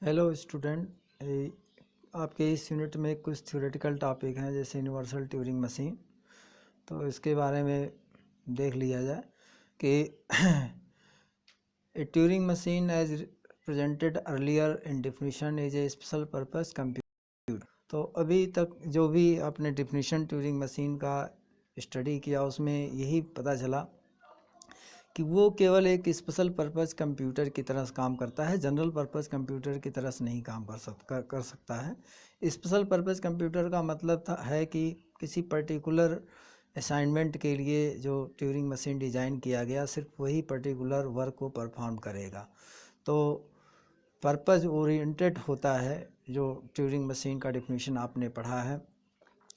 Hello student, आपके इस unit में कुछ थ्योरेटिकल टॉपिक हैं जैसे यूनिवर्सल ट्यूरिंग मशीन। तो इसके बारे में देख लिया जाए कि a Turing machine as presented earlier in definition is a special purpose computer. तो अभी तक जो भी आपने डिफिनीशन ट्यूरिंग मशीन का स्टडी किया उसमें यही पता चला कि वो केवल एक स्पेशल पर्पस कंप्यूटर की तरह काम करता है, जनरल पर्पस कंप्यूटर की तरह से नहीं काम कर सकता है। स्पेशल पर्पस कंप्यूटर का मतलब है कि किसी पर्टिकुलर असाइनमेंट के लिए जो ट्यूरिंग मशीन डिज़ाइन किया गया सिर्फ वही पर्टिकुलर वर्क को परफॉर्म करेगा। तो पर्पस ओरिएंटेड होता है जो ट्यूरिंग मशीन का डेफिनेशन आपने पढ़ा है।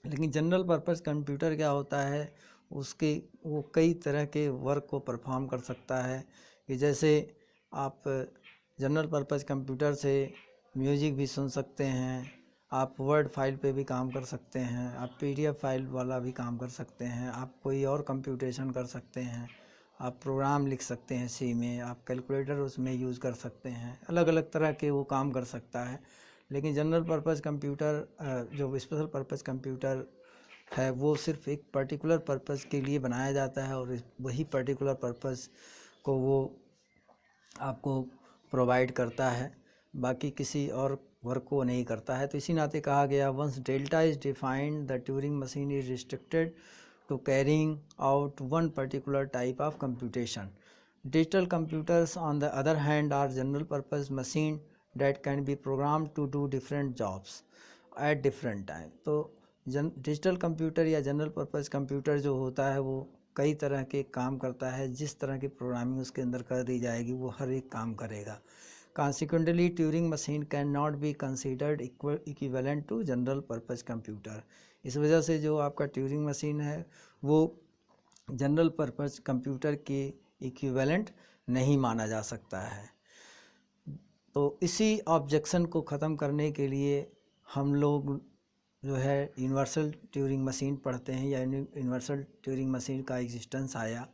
लेकिन जनरल पर्पस कंप्यूटर क्या होता है, उसके वो कई तरह के वर्क को परफॉर्म कर सकता है कि जैसे आप जनरल पर्पस कंप्यूटर से म्यूजिक भी सुन सकते हैं, आप वर्ड फाइल पे भी काम कर सकते हैं, आप पीडीएफ फाइल वाला भी काम कर सकते हैं, आप कोई और कंप्यूटेशन कर सकते हैं, आप प्रोग्राम लिख सकते हैं सी में, आप कैलकुलेटर उसमें यूज़ कर सकते हैं, अलग अलग तरह के वो काम कर सकता है। लेकिन जनरल पर्पस कंप्यूटर जो स्पेशल पर्पस कंप्यूटर है वो सिर्फ एक पर्टिकुलर पर्पस के लिए बनाया जाता है और वही पर्टिकुलर पर्पस को वो आपको प्रोवाइड करता है, बाकी किसी और वर्क को नहीं करता है। तो इसी नाते कहा गया once delta is defined the Turing machine is restricted to carrying out one particular type of computation. Digital computers, on the other hand, are general purpose machine that can be programmed to do different jobs at different time. तो digital computer या general purpose computer जो होता है वो कई तरह के काम करता है, जिस तरह की प्रोग्रामिंग उसके अंदर कर दी जाएगी वो हर एक काम करेगा। Consequently, Turing machine cannot be considered equivalent to general purpose computer. इस वजह से जो आपका ट्यूरिंग मशीन है वो जनरल पर्पस कंप्यूटर के इक्विवेलेंट नहीं माना जा सकता है। तो इसी ऑब्जेक्शन को ख़त्म करने के लिए हम लोग जो है यूनिवर्सल ट्यूरिंग मशीन पढ़ते हैं या यूनिवर्सल ट्यूरिंग मशीन का एग्जिस्टेंस आया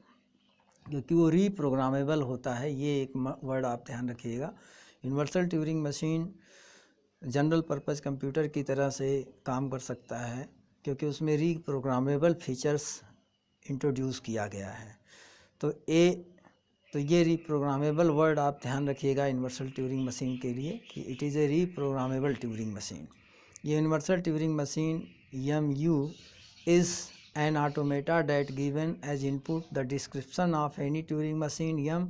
क्योंकि वो रीप्रोग्रामेबल होता है। ये एक वर्ड आप ध्यान रखिएगा। Universal Turing machine general purpose computer की तरह से काम कर सकता है क्योंकि उसमें रीप्रोग्रामेबल फीचर्स इंट्रोड्यूस किया गया है। तो ये रीप्रोग्रामेबल वर्ड आप ध्यान रखिएगा यूनिवर्सल ट्यूरिंग मशीन के लिए कि it is a reprogrammable Turing machine. ये universal Turing machine EMU is an automata that given as input the description of any Turing machine M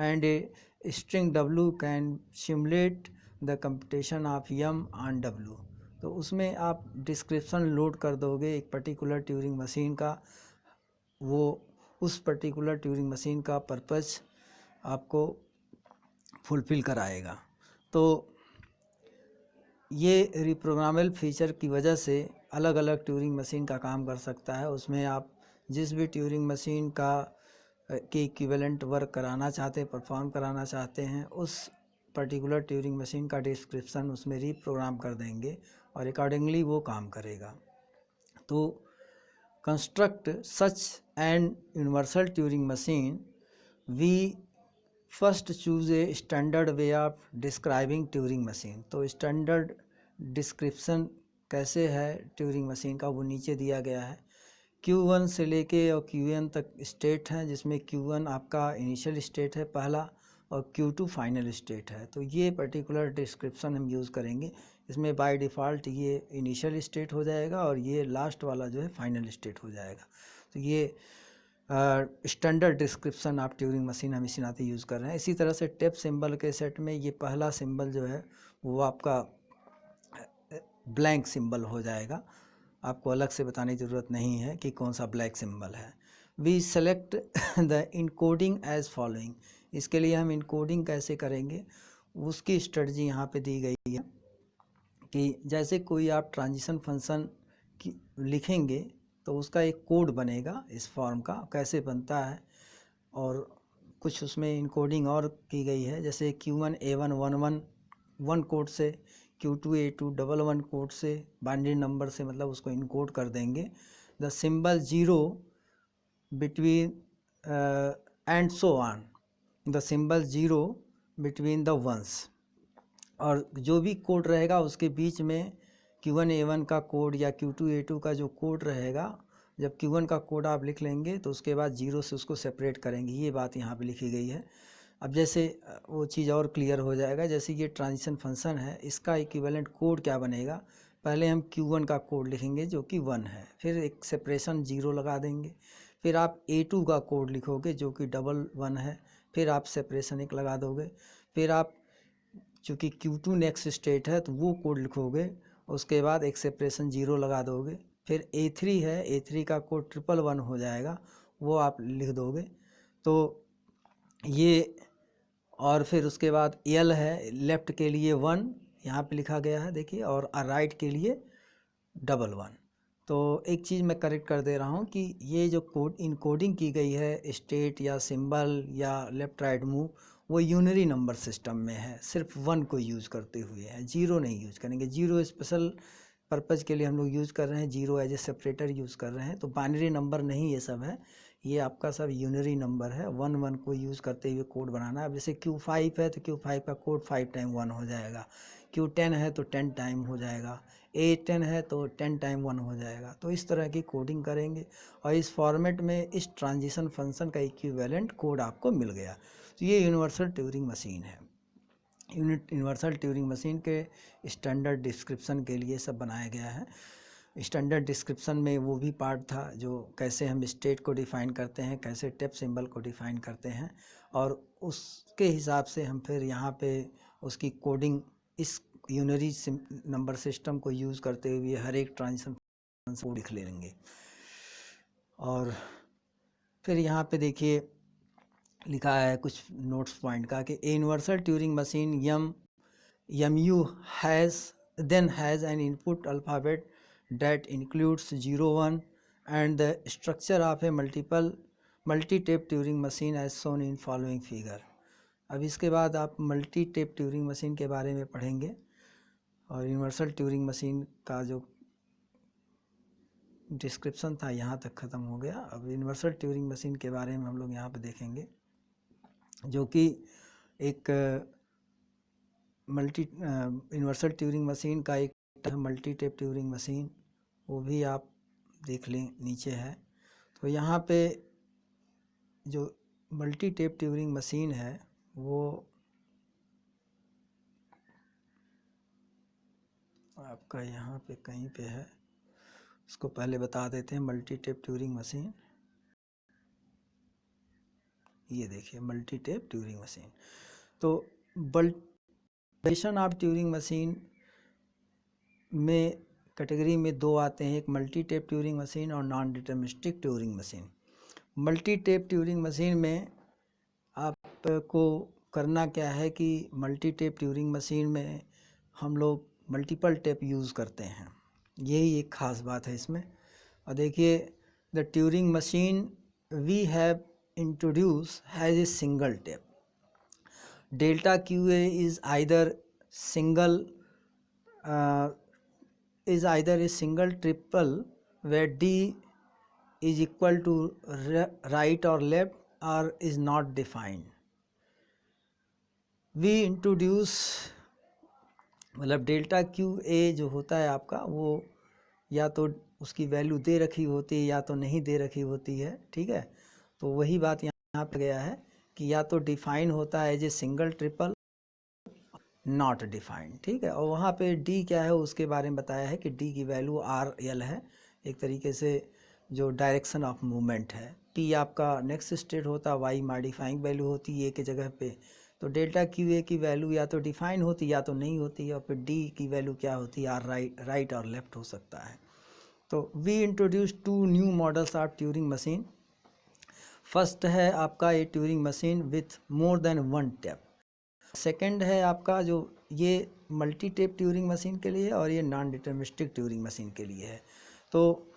and a string W can simulate the computation of M on W। तो उसमें आप description load कर दोगे एक particular Turing machine का, वो उस particular Turing machine का पर्पस आपको फुलफ़िल कराएगा। तो ये रिप्रोग्रामेबल फीचर की वजह से अलग अलग ट्यूरिंग मशीन का काम कर सकता है। उसमें आप जिस भी ट्यूरिंग मशीन का के इक्विवेलेंट वर्क कराना चाहते हैं, परफॉर्म कराना चाहते हैं, उस पर्टिकुलर ट्यूरिंग मशीन का डिस्क्रिप्शन उसमें रीप्रोग्राम कर देंगे और अकॉर्डिंगली वो काम करेगा। तो construct such an universal Turing machine we first choose a standard way of describing Turing machine. तो स्टैंडर्ड डिस्क्रिप्शन कैसे है ट्यूरिंग मशीन का वो नीचे दिया गया है। Q1 से लेके और Qn तक स्टेट हैं, जिसमें Q1 आपका इनिशियल स्टेट है पहला और Q2 फाइनल स्टेट है। तो ये पर्टिकुलर डिस्क्रिप्शन हम यूज़ करेंगे। इसमें बाय डिफ़ॉल्ट ये इनिशियल स्टेट हो जाएगा और ये लास्ट वाला जो है फाइनल स्टेट हो जाएगा। तो ये standard description of Turing machine हम इसी नाते यूज़ कर रहे हैं। इसी तरह से टेप सिंबल के सेट में ये पहला सिंबल जो है वो आपका ब्लैंक सिंबल हो जाएगा, आपको अलग से बताने की ज़रूरत नहीं है कि कौन सा ब्लैक सिंबल है। We select the encoding as following. इसके लिए हम इनकोडिंग कैसे करेंगे उसकी स्ट्रेटजी यहाँ पे दी गई है कि जैसे कोई आप ट्रांजिशन फंक्शन की लिखेंगे तो उसका एक कोड बनेगा इस फॉर्म का, कैसे बनता है और कुछ उसमें इनकोडिंग और की गई है। जैसे Q1 A1 1 कोड से, Q2 A2 11 कोड से, बाइनरी नंबर से मतलब उसको इनकोड कर देंगे। The symbol 0 between and so on, the symbol 0 between the ones. और जो भी कोड रहेगा उसके बीच में Q1A1 का कोड या Q2A2 का जो कोड रहेगा, जब Q1 का कोड आप लिख लेंगे तो उसके बाद 0 से उसको सेपरेट करेंगे, ये बात यहाँ पे लिखी गई है। अब जैसे वो चीज़ और क्लियर हो जाएगा, जैसे ये ट्रांजिशन फंक्शन है, इसका इक्विवेलेंट कोड क्या बनेगा, पहले हम Q1 का कोड लिखेंगे जो कि 1 है, फिर एक सेपरेशन 0 लगा देंगे, फिर आप A2 का कोड लिखोगे जो कि 1 है, फिर आप सेपरेशन 1 लगा दोगे, फिर आप चूँकि Q2 नेक्स्ट स्टेट है तो वो कोड लिखोगे, उसके बाद एक सेपरेशन 0 लगा दोगे, फिर A3 है, A3 का कोड 111 हो जाएगा, वो आप लिख दोगे। तो ये, और फिर उसके बाद L है, लेफ़्ट के लिए 1 यहाँ पे लिखा गया है देखिए, और राइट के लिए 111। तो एक चीज़ मैं करेक्ट कर दे रहा हूँ कि ये जो कोड इनकोडिंग की गई है स्टेट या सिंबल या लेफ़्ट राइट मूव, वो यूनरी नंबर सिस्टम में है, सिर्फ 1 को यूज़ करते हुए है, 0 नहीं यूज़ करेंगे। 0 स्पेशल पर्पज़ के लिए हम लोग यूज़ कर रहे हैं, 0 एज ए सेपरेटर यूज़ कर रहे हैं, तो बाइनरी नंबर नहीं ये सब है, ये आपका सब यूनरी नंबर है। 1 को यूज़ करते हुए कोड बनाना है। अब जैसे Q5 है तो Q5 का कोड 5 टाइम 1 हो जाएगा, Q10 है तो 10 टाइम हो जाएगा, A10 है तो 10 टाइम 1 हो जाएगा। तो इस तरह की कोडिंग करेंगे और इस फॉर्मेट में इस ट्रांजिशन फंक्शन का इक्विवेलेंट कोड आपको मिल गया। तो ये यूनिवर्सल ट्यूरिंग मशीन है। यूनिवर्सल ट्यूरिंग मशीन के स्टैंडर्ड डिस्क्रिप्शन के लिए सब बनाया गया है। स्टैंडर्ड डिस्क्रिप्शन में वो भी पार्ट था जो कैसे हम स्टेट को डिफ़ाइन करते हैं, कैसे टेप सिंबल को डिफ़ाइन करते हैं, और उसके हिसाब से हम फिर यहाँ पे उसकी कोडिंग इस यूनरी नंबर सिस्टम को यूज़ करते हुए हर एक ट्रांजिशन को लिख लेंगे। और फिर यहाँ पे देखिए लिखा है कुछ नोट्स पॉइंट का कि universal Turing machine MU then has an input alphabet that includes 0 1 and the structure of a multi-tape Turing machine as shown in following figure। अब इसके बाद आप मल्टी टेप ट्यूरिंग मशीन के बारे में पढ़ेंगे और यूनिवर्सल ट्यूरिंग मशीन का जो डिस्क्रिप्शन था यहाँ तक ख़त्म हो गया। अब यूनिवर्सल ट्यूरिंग मशीन के बारे में हम लोग यहाँ पे देखेंगे, जो कि एक यूनिवर्सल ट्यूरिंग मशीन का एक मल्टी टेप ट्यूरिंग मशीन, वो भी आप देख लें, नीचे है। तो यहाँ पे जो मल्टी टेप ट्यूरिंग मशीन है वो आपका यहाँ पे कहीं पे है, उसको पहले बता देते हैं। मल्टी टेप ट्यूरिंग मशीन, ये देखिए मल्टी टेप ट्यूरिंग मशीन। तो ऑफ ट्यूरिंग मशीन में कैटेगरी में 2 आते हैं, एक मल्टी टेप ट्यूरिंग मशीन और non deterministic Turing machine. Multi tape Turing machine में आपको करना क्या है कि मल्टी टेप ट्यूरिंग मशीन में हम लोग मल्टीपल टेप यूज़ करते हैं, यही एक ख़ास बात है इसमें। और देखिए the Turing machine we have introduce has a single tape. Delta QA is either a single triple where D is equal to right or left or is not defined। we introduce, मतलब delta QA जो होता है आपका, वो या तो उसकी value दे रखी होती है या तो नहीं दे रखी होती है, ठीक है। तो वही बात यहाँ पे गया है कि या तो डिफाइन होता है as a single triple, not defined, ठीक है। और वहाँ पे डी क्या है उसके बारे में बताया है कि डी की वैल्यू RL है, एक तरीके से जो डायरेक्शन ऑफ मूवमेंट है। T आपका नेक्स्ट स्टेट होता है, Y मॉडिफाइंग वैल्यू होती है A की जगह पे। तो डेल्टा QA की वैल्यू या तो डिफाइन होती या तो नहीं होती है, और फिर D की वैल्यू क्या होती है, राइट और लेफ्ट हो सकता है। तो we introduce 2 new models of Turing machine. First है आपका ये Turing machine with more than 1 tape. Second है आपका जो ये मल्टी टेप ट्यूरिंग मशीन के लिए और ये नॉन डिटरमिनिस्टिक ट्यूरिंग मशीन के लिए है। तो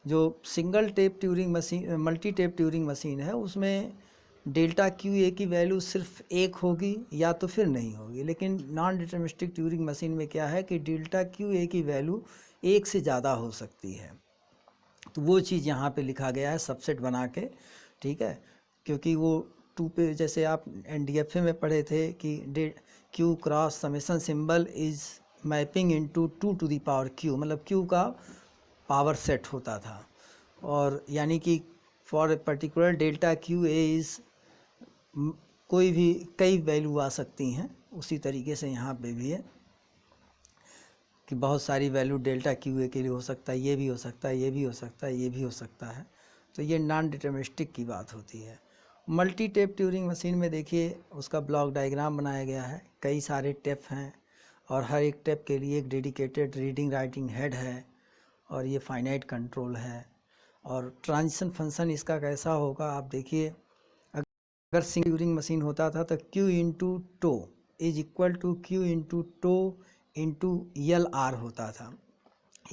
जो single tape Turing machine, multi tape Turing machine है, उसमें डेल्टा QA की वैल्यू सिर्फ 1 होगी या तो फिर नहीं होगी। लेकिन नॉन डिटरमिनिस्टिक ट्यूरिंग मशीन में क्या है कि डेल्टा QA की वैल्यू 1 से ज़्यादा हो सकती है। तो वो चीज़ यहाँ पे लिखा गया है सबसेट बना के, ठीक है। क्योंकि वो 2 पे, जैसे आप NDFA में पढ़े थे कि Q cross summation symbol is mapping into 2 to the power Q, मतलब क्यू का पावर सेट होता था। और यानी कि for a particular delta Q a is कोई भी कई वैल्यू आ सकती हैं, उसी तरीके से यहाँ पे भी है कि बहुत सारी वैल्यू डेल्टा क्यू ए के लिए हो सकता है, ये भी हो सकता है, ये भी हो सकता है, ये भी हो सकता है। तो ये नॉन डिटरमिनिस्टिक की बात होती है। मल्टी टेप ट्यूरिंग मशीन में देखिए उसका ब्लॉक डायग्राम बनाया गया है, कई सारे टेप हैं और हर एक टेप के लिए एक डेडिकेटेड रीडिंग राइटिंग हेड है और ये फाइनाइट कंट्रोल है। और ट्रांजिशन फंक्शन इसका कैसा होगा आप देखिए, अगर सिंगल ट्यूरिंग मशीन होता था तो Q into tau is equal to Q into tau into LR होता था।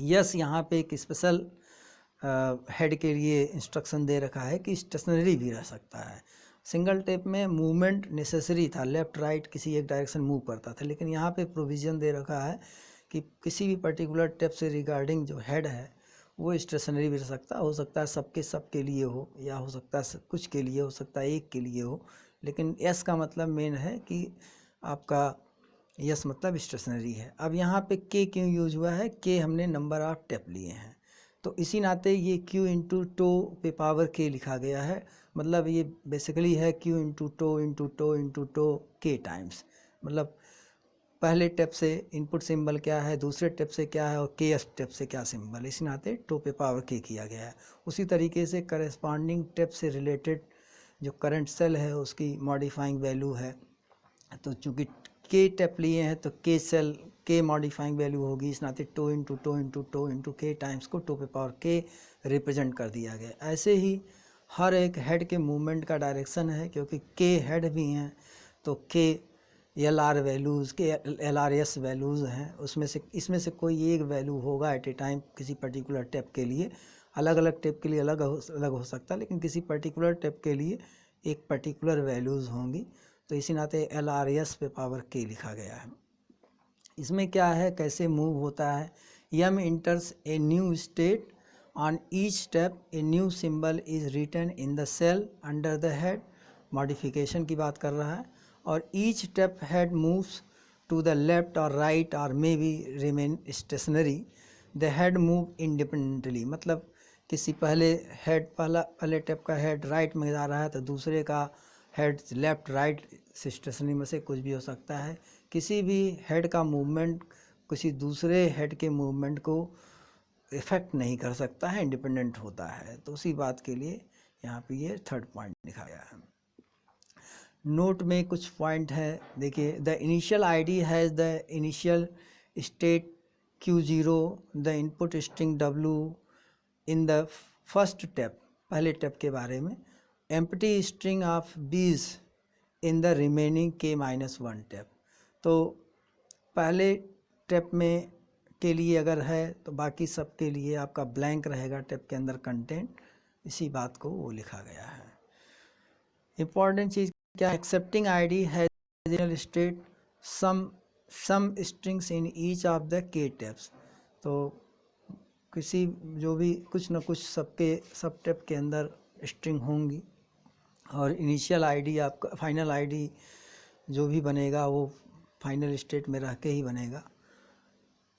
यस यहाँ पे एक स्पेशल हेड के लिए इंस्ट्रक्शन दे रखा है कि स्टेशनरी भी रह सकता है। सिंगल टेप में मूवमेंट नेसेसरी था, लेफ़्ट राइट किसी एक डायरेक्शन मूव करता था, लेकिन यहाँ पे प्रोविज़न दे रखा है कि किसी भी पर्टिकुलर टेप से रिगार्डिंग जो हेड है वो स्टेशनरी भी रह हो सकता है सबके लिए हो, या हो सकता है कुछ के लिए, हो सकता है एक के लिए हो, लेकिन एस का मतलब मेन है कि आपका यस मतलब स्टेशनरी है। अब यहाँ पे के क्यों यूज हुआ है, के हमने नंबर ऑफ टेप लिए हैं, तो इसी नाते ये Q इंटू टो पे पावर के लिखा गया है। मतलब ये बेसिकली है Q into tau into tau into tau k times, मतलब पहले टेप से इनपुट सिंबल क्या है, दूसरे टेप से क्या है और के स्टेप से क्या सिंबल, इसी नाते टो पे पावर के किया गया है। उसी तरीके से करस्पॉन्डिंग टेप से रिलेटेड जो करंट सेल है उसकी मॉडिफाइंग वैल्यू है, तो चूँकि के टेप लिए हैं तो के सेल के मॉडिफाइंग वैल्यू होगी, इस नाते tau into tau into tau into k times को टो पे पावर के रिप्रेजेंट कर दिया गया। ऐसे ही हर एक हेड के मूवमेंट का डायरेक्शन है, क्योंकि के हेड भी हैं तो के LR वैल्यूज़ के LRS वैल्यूज़ हैं, उसमें से इसमें से कोई एक वैल्यू होगा एट ए टाइम किसी पर्टिकुलर टेप के लिए। अलग अलग टेप के लिए अलग हो सकता है, लेकिन किसी पर्टिकुलर टेप के लिए एक पर्टिकुलर वैल्यूज़ होंगी, तो इसी नाते LRS पे पावर के लिखा गया है। इसमें क्या है, कैसे मूव होता है, M enters a new state on each step a new symbol is written in the cell under the head, modification की बात कर रहा है। और each step head moves to the left और राइट और may be remain stationary, the head move independently, मतलब किसी पहले टेप का हेड राइट में जा रहा है तो दूसरे का हेड लेफ्ट राइट स्टेशनरी में से कुछ भी हो सकता है। किसी भी हेड का मूवमेंट किसी दूसरे हेड के मूवमेंट को इफ़ेक्ट नहीं कर सकता है, इंडिपेंडेंट होता है। तो उसी बात के लिए यहाँ पे ये थर्ड पॉइंट लिखा गया है। नोट में कुछ पॉइंट है, देखिए the initial ID has the initial state Q0, the input string W in the first tape, पहले टेप के बारे में, एम्प्टी स्ट्रिंग ऑफ बीज in the remaining K-1 tape. तो पहले टेप में के लिए अगर है तो बाकी सब के लिए आपका ब्लैंक रहेगा टेप के अंदर कंटेंट, इसी बात को वो लिखा गया है। इम्पॉर्टेंट चीज़ क्या, accepting ID has state some strings in each of the k tapes, तो किसी जो भी कुछ ना कुछ सब टेप के अंदर स्ट्रिंग होंगी, और इनिशियल आईडी आपका फाइनल आईडी जो भी बनेगा वो फाइनल स्टेट में रह के ही बनेगा।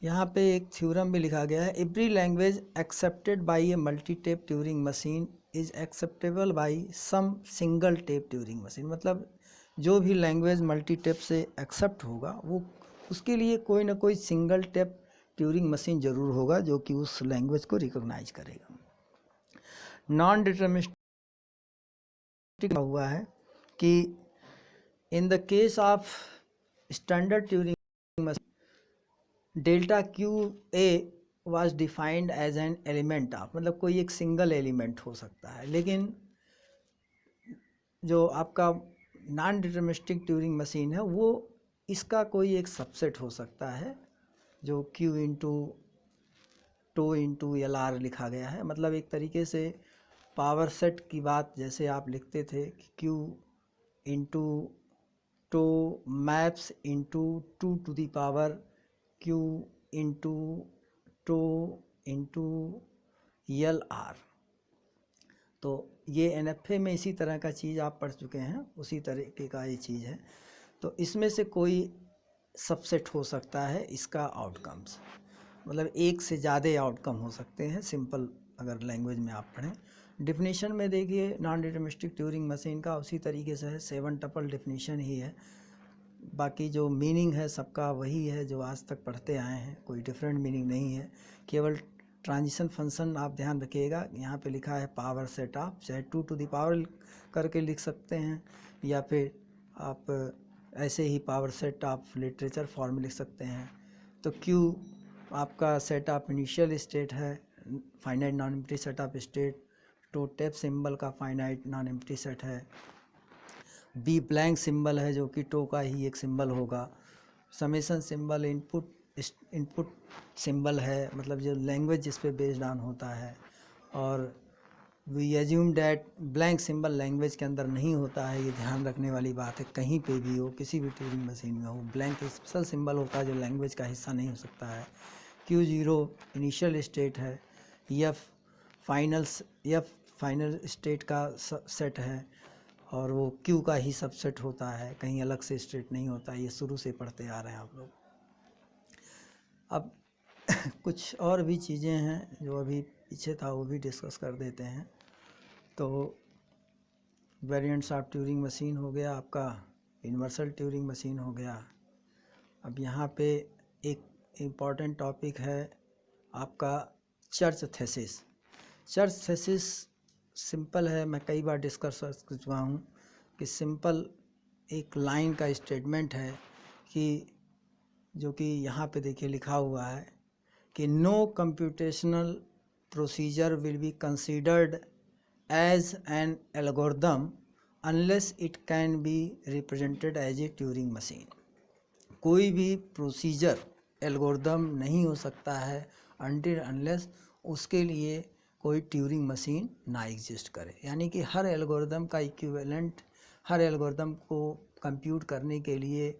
यहाँ पे एक थ्योरम भी लिखा गया है, every language accepted by a multi tape Turing machine is acceptable by some single tape Turing machine, मतलब जो भी लैंग्वेज मल्टी टेप से एक्सेप्ट होगा वो उसके लिए कोई ना कोई सिंगल टेप ट्यूरिंग मशीन ज़रूर होगा जो कि उस लैंग्वेज को रिकॉग्नाइज करेगा। नॉन डिटरमिनिस्टिक हुआ है कि in the case of standard Turing machine delta Q a was defined as an element of, मतलब कोई एक सिंगल एलिमेंट हो सकता है, लेकिन जो आपका नॉन डिटरमिनिस्टिक ट्यूरिंग मशीन है वो इसका कोई एक सबसेट हो सकता है, जो Q into tau into LR लिखा गया है। मतलब एक तरीके से पावर सेट की बात जैसे आप लिखते थे कि Q into tau maps into 2 to the power Q into tau into LR, तो ये NFA में इसी तरह का चीज़ आप पढ़ चुके हैं, उसी तरीके का ये चीज़ है। तो इसमें से कोई सबसेट हो सकता है इसका आउटकम्स, मतलब एक से ज़्यादा आउटकम हो सकते हैं, सिंपल अगर लैंग्वेज में आप पढ़ें। डिफिनीशन में देखिए नॉन डिटरमिनिस्टिक ट्यूरिंग मशीन का उसी तरीके से है, 7 टपल डिफिनीशन ही है, बाकी जो मीनिंग है सबका वही है जो आज तक पढ़ते आए हैं, कोई डिफरेंट मीनिंग नहीं है। केवल ट्रांजिशन फंक्शन आप ध्यान रखिएगा, यहाँ पे लिखा है पावर सेट ऑफ, चाहे 2 टू द पावर करके लिख सकते हैं या फिर आप ऐसे ही power set of literature form में लिख सकते हैं। तो क्यू आपका सेट ऑफ इनिशियल स्टेट है, finite non empty set of state. टू टेप सिंबल का फाइनाइट नॉन एम्प्टी सेट है। बी ब्लैंक सिंबल है जो कि टो का ही एक सिंबल होगा। समेशन सिंबल इनपुट सिंबल है, मतलब जो लैंग्वेज जिस पे बेस्ड ऑन होता है। और we assume that blank symbol language के अंदर नहीं होता है, ये ध्यान रखने वाली बात है। कहीं पे भी हो, किसी भी ट्यूरिंग मशीन में हो, ब्लैंक स्पेशल सिंबल होता है जो लैंग्वेज का हिस्सा नहीं हो सकता है। Q0 इनिशियल स्टेट है। एफ फाइनल स्टेट का सेट है और वो Q का ही सबसेट होता है, कहीं अलग से स्टेट नहीं होता। ये शुरू से पढ़ते आ रहे हैं आप लोग। अब कुछ और भी चीज़ें हैं जो अभी पीछे था वो भी डिस्कस कर देते हैं। तो वेरिएंट्स ऑफ ट्यूरिंग मशीन हो गया आपका, यूनिवर्सल ट्यूरिंग मशीन हो गया। अब यहाँ पे एक इम्पॉर्टेंट टॉपिक है आपका church thesis. Church thesis simple है, मैं कई बार डिस्कस कर चुका हूँ कि सिंपल एक लाइन का स्टेटमेंट है कि जो कि यहाँ पे देखिए लिखा हुआ है कि no computational procedure will be considered as an algorithm unless it can be represented as a Turing machine. कोई भी प्रोसीजर एल्गोरिदम नहीं हो सकता है अनटिल अनलेस उसके लिए कोई ट्यूरिंग मशीन ना एग्जिस्ट करे। यानी कि हर एल्गोरिदम का इक्विवेलेंट, हर एल्गोरिदम को कंप्यूट करने के लिए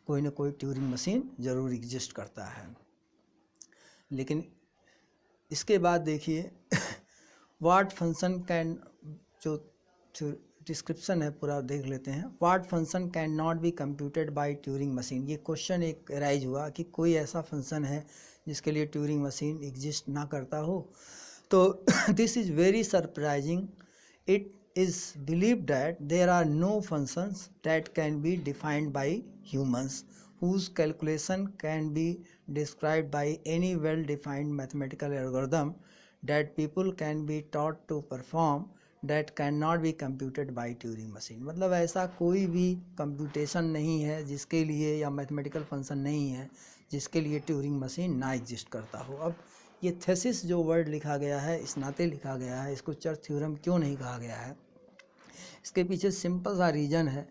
कोई ना कोई ट्यूरिंग मशीन ज़रूर एग्जिस्ट करता है। लेकिन इसके बाद देखिए व्हाट फंक्शन कैन, जो डिस्क्रिप्शन है पूरा देख लेते हैं। What function can not be computed by Turing machine. ये क्वेश्चन एक राइज हुआ कि कोई ऐसा फंक्शन है जिसके लिए ट्यूरिंग मशीन एग्जिस्ट ना करता हो। तो this is very surprising. It is believed that there are no functions that can be defined by humans whose calculation can be described by any well-defined mathematical algorithm that people can be taught to perform that cannot be computed by Turing machine। मतलब ऐसा कोई भी computation नहीं है जिसके लिए, या mathematical function नहीं है जिसके लिए ट्यूरिंग मशीन ना एग्जिस्ट करता हो। अब ये थेसिस जो वर्ड लिखा गया है, इस नाते लिखा गया है, इसको चर्च थ्योरम क्यों नहीं कहा गया है, इसके पीछे सिंपल सा रीज़न है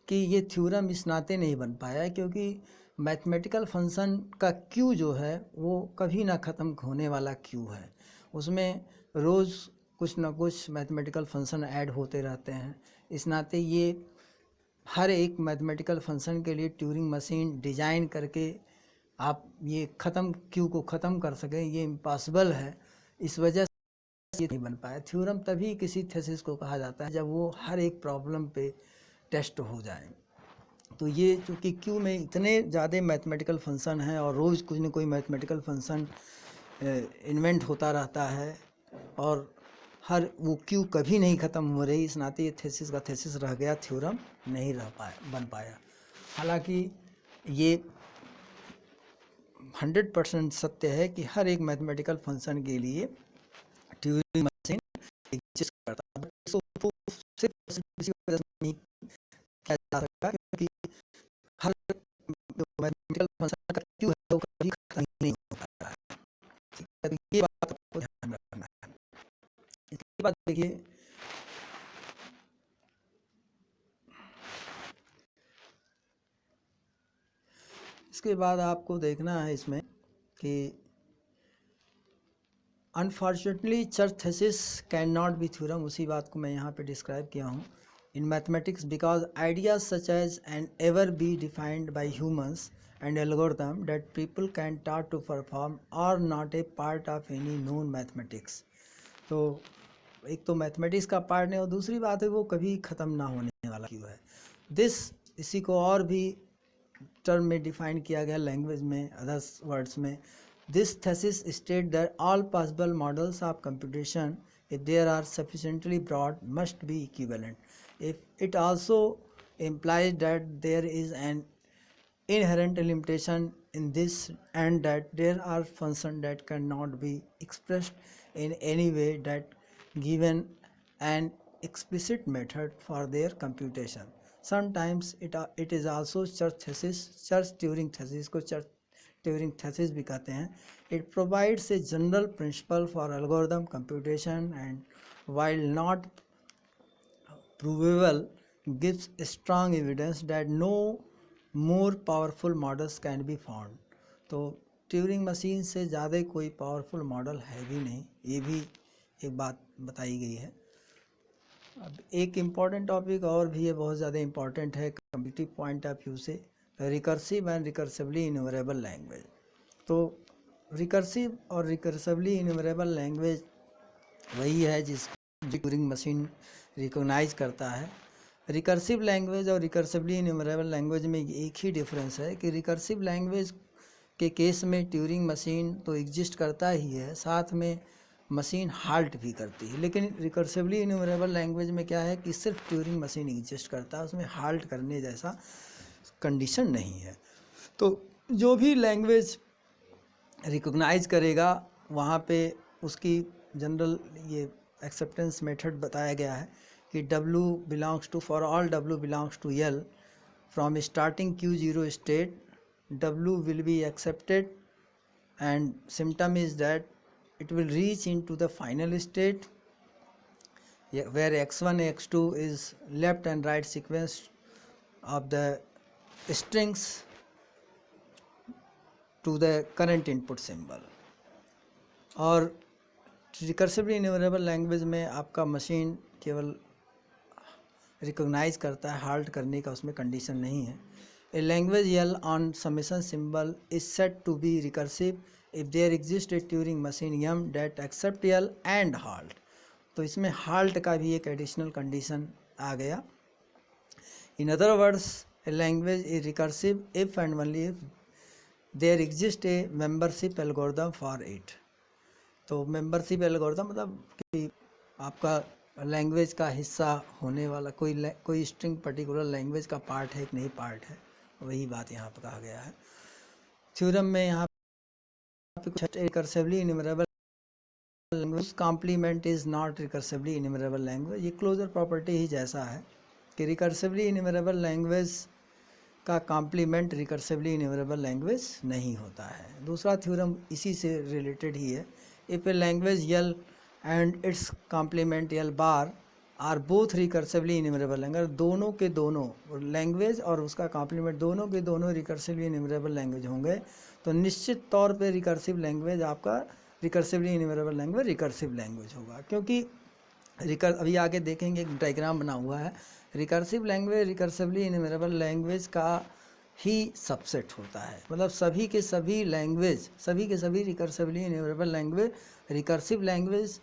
कि ये थ्योरम इस नाते नहीं बन पाया है क्योंकि मैथमेटिकल फंक्शन का क्यू जो है वो कभी ना ख़त्म होने वाला क्यू है। उसमें रोज़ कुछ ना कुछ मैथमेटिकल फंक्शन ऐड होते रहते हैं। इस नाते ये हर एक मैथमेटिकल फंक्शन के लिए ट्यूरिंग मशीन डिज़ाइन करके आप ये क्यू को ख़त्म कर सकें, ये इम्पॉसिबल है। इस वजह ये नहीं बन पाया। थ्योरम तभी किसी थेसिस को कहा जाता है जब वो हर एक प्रॉब्लम पे टेस्ट हो जाए। तो ये चूँकि क्यू में इतने ज़्यादा मैथमेटिकल फंक्शन हैं और रोज़ कुछ न कोई मैथमेटिकल फंक्शन इन्वेंट होता रहता है और हर वो क्यू कभी नहीं ख़त्म हो रही, इस नाते ये थेसिस का थेसिस रह गया, थ्योरम नहीं बन पाया। हालांकि ये 100% सत्य है कि हर एक मैथमेटिकल फंक्शन के लिए ट्यूरिंग मशीन एग्जिस्ट करता है। इसको सिर्फ इसी वजह से नहीं किया जा सकता क्योंकि हर मैथमेटिकल फंक्शन का क्यू है वो कभी खत्म नहीं होता है। ठीक है, तो ये बात आपको ध्यान रखना है। इसके बाद देखिए इसके बाद आपको देखना है इसमें कि unfortunately church thesis can not B theorem, उसी बात को मैं यहाँ पे डिस्क्राइब किया हूँ in mathematics because ideas such as and ever be defined by humans and algorithm that people can taught to perform are not a part of any known mathematics। तो एक तो मैथमेटिक्स का पार्ट नहीं और दूसरी बात है वो कभी ख़त्म ना होने वाला क्यों है। इसी को और भी टर्म में डिफाइन किया गया लैंग्वेज में, अदर्स वर्ड्स में। This thesis state that all possible models of computation if they are sufficiently broad must be equivalent. If it also implies that there is an inherent limitation in this and that there are functions that cannot be expressed in any way that given an explicit method for their computation. Sometimes it is also Church Turing thesis को Church Turing thesis भी कहते हैं. It provides a general principle for algorithm computation and while not provable gives strong evidence that no more powerful models can be found. तो Turing machine से ज़्यादा कोई powerful model है भी नहीं, ये भी एक बात बताई गई है. अब एक इम्पॉर्टेंट टॉपिक और भी है, बहुत ज़्यादा इम्पॉर्टेंट है कम्पिटिटिव पॉइंट ऑफ व्यू से, recursive and recursively enumerable language. तो रिकर्सिव और रिकर्सिवली इन्यूमरेबल लैंग्वेज वही है जिसको ट्यूरिंग मशीन रिकॉग्नाइज करता है. रिकर्सिव लैंग्वेज और रिकर्सिवली इन्यूमरेबल लैंग्वेज में एक ही डिफरेंस है कि रिकर्सिव लैंग्वेज के केस में ट्यूरिंग मशीन तो एग्जिस्ट करता ही है, साथ में मशीन हाल्ट भी करती है. लेकिन रिकर्सिवली इन्यूमरेबल लैंग्वेज में क्या है कि सिर्फ ट्यूरिंग मशीन एग्जिस्ट करता है, उसमें हाल्ट करने जैसा कंडीशन नहीं है. तो जो भी लैंग्वेज रिकॉग्नाइज करेगा वहाँ पे उसकी जनरल ये एक्सेप्टेंस मेथड बताया गया है कि W belongs to, for all W belongs to L from starting Q0 state W will be accepted and symptom is that it will reach into the final state where x1 x2 is left and right sequence of the strings to the current input symbol. और recursively enumerable language में आपका machine केवल recognise करता है, halt करने का उसमें condition नहीं है. A language L on summation symbol is set to be recursive if there exist a Turing machine M that accept L and halt. तो इसमें हाल्ट का भी एक एडिशनल कंडीशन आ गया. In other words a language is recursive if and only if there exist a membership algorithm for it. तो membership algorithm मतलब कि आपका लैंग्वेज का हिस्सा होने वाला कोई स्ट्रिंग पर्टिकुलर लैंग्वेज का पार्ट है कि नहीं पार्ट है, वही बात यहाँ पर कहा गया है. थ्योरम में यहाँ पे recursively enumerable language complement is not recursively enumerable language. ये क्लोजर प्रॉपर्टी ही जैसा है कि रिकर्सिवली इन्यूमरेबल लैंग्वेज का कॉम्प्लीमेंट रिकर्सिवली इन्यूमरेबल लैंग्वेज नहीं होता है. दूसरा थ्योरम इसी से रिलेटेड ही है. If A language L and its complement L bar are both recursively enumerable. अगर दोनों के दोनों लैंग्वेज और उसका कॉम्प्लीमेंट दोनों के दोनों रिकर्सिवली इन्यूमरेबल लैंग्वेज होंगे तो निश्चित तौर पे रिकर्सिव लैंग्वेज आपका recursively enumerable language recursive language होगा. क्योंकि अभी आगे देखेंगे एक डायग्राम बना हुआ है. Recursive language recursively enumerable language का ही सबसेट होता है. मतलब सभी के सभी recursively enumerable language recursive language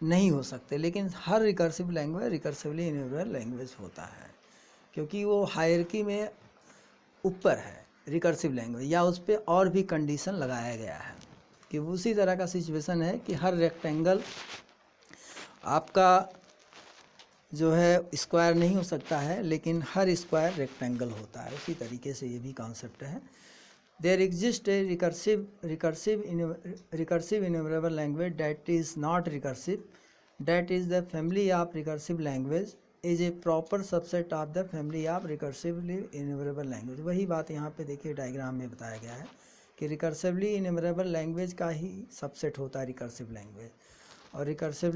नहीं हो सकते, लेकिन हर recursive language recursively enumerable language होता है क्योंकि वो हायरार्की में ऊपर है रिकर्सिव लैंग्वेज, या उस पर और भी कंडीशन लगाया गया है कि उसी तरह का सिचुएशन है कि हर रेक्टेंगल आपका जो है स्क्वायर नहीं हो सकता है, लेकिन हर स्क्वायर रेक्टेंगल होता है. उसी तरीके से ये भी कॉन्सेप्ट है. There exists a recursive enumerable language that is not recursive. That is the family of recursive language is a proper subset of the family of recursively enumerable language. वही बात यहाँ पे देखिए डायग्राम में बताया गया है कि रिकर्सिवली इन्यूमरेबल लैंग्वेज का ही सबसेट होता है रिकर्सिव लैंग्वेज. और रिकर्सिव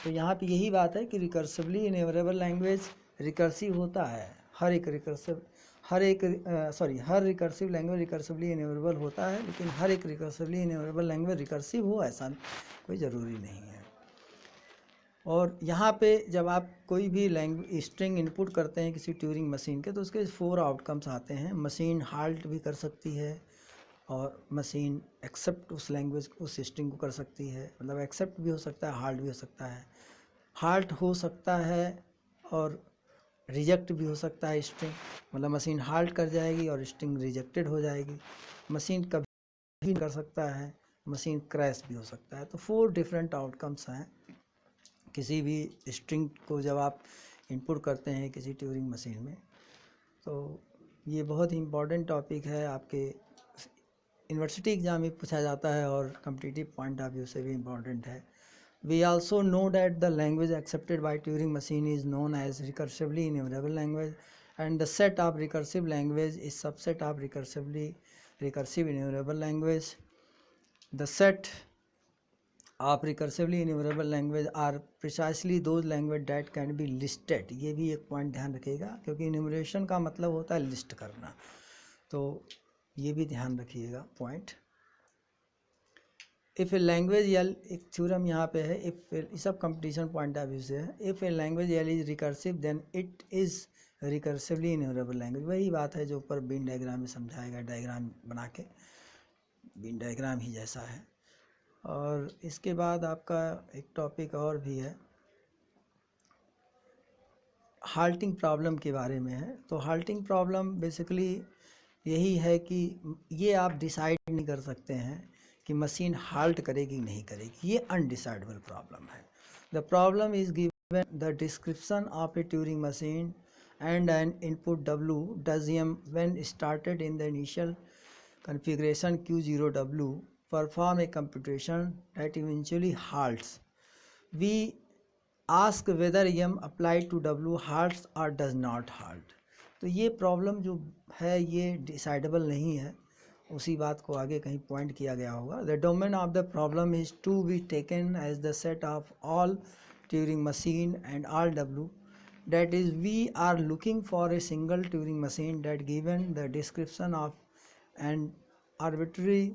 तो यहाँ पे यही बात है कि रिकर्सिवली इन्यूमरेबल लैंग्वेज रिकर्सिव होता है. हर रिकर्सिव लैंग्वेज रिकर्सिवली इन्यूमरेबल होता है, लेकिन हर एक रिकर्सिवली इन्यूमरेबल लैंग्वेज रिकर्सिव हो ऐसा कोई ज़रूरी नहीं है. और यहाँ पे जब आप कोई भी स्ट्रिंग इनपुट करते हैं किसी ट्यूरिंग मशीन के तो उसके 4 आउटकम्स आते हैं. मशीन हाल्ट भी कर सकती है और मशीन एक्सेप्ट उस लैंग्वेज उस स्ट्रिंग को कर सकती है. मतलब एक्सेप्ट भी हो सकता है, हाल्ट भी हो सकता है. हाल्ट हो सकता है और रिजेक्ट भी हो सकता है स्ट्रिंग, मतलब मशीन हाल्ट कर जाएगी और स्ट्रिंग रिजेक्टेड हो जाएगी। मशीन कभी भी कर सकता है, मशीन क्रैश भी हो सकता है। तो 4 डिफरेंट आउटकम्स हैं किसी भी स्ट्रिंग को जब आप इनपुट करते हैं किसी ट्यूरिंग मशीन में। तो ये बहुत ही इम्पॉर्टेंट टॉपिक है, आपके यूनिवर्सिटी एग्ज़ाम में पूछा जाता है और कम्पिटिटिव पॉइंट ऑफ व्यू से भी इम्पॉर्टेंट है। We also know that the language accepted by Turing machine is known as recursively enumerable language, and the set of recursive language is subset of recursive enumerable language. The set of recursively enumerable language are precisely those language that can be listed. ये भी एक point ध्यान रखिएगा, क्योंकि enumeration का मतलब होता है लिस्ट करना, तो ये भी ध्यान रखिएगा पॉइंट। इफ़ ए लैंग्वेज यल, एक थ्योरम यहाँ पे है, इफ सब कंपटीशन पॉइंट ऑफ व्यू से है, if a language L is recursive then it is recursively enumerable language. वही बात है जो ऊपर बीन डायग्राम में समझाया गया, डायग्राम बना के, बीन डायग्राम ही जैसा है। और इसके बाद आपका एक टॉपिक और भी है, हाल्टिंग प्रॉब्लम के बारे में है। तो हाल्टिंग प्रॉब्लम बेसिकली यही है कि ये आप डिसाइड नहीं कर सकते हैं कि मशीन हाल्ट करेगी नहीं करेगी, ये अनडिसाइडेबल प्रॉब्लम है। The problem is given the description of A Turing machine and N input W does M when started in the initial configuration Q0W perform a computation that eventually halts. We ask whether M applied to W halts or does not halt. तो ये problem जो है ये decidable नहीं है, उसी बात को आगे कहीं पॉइंट किया गया होगा। The domain of the problem is to be taken as the set of all Turing machine and all W, that is we are looking for a single Turing machine that given the description of an arbitrary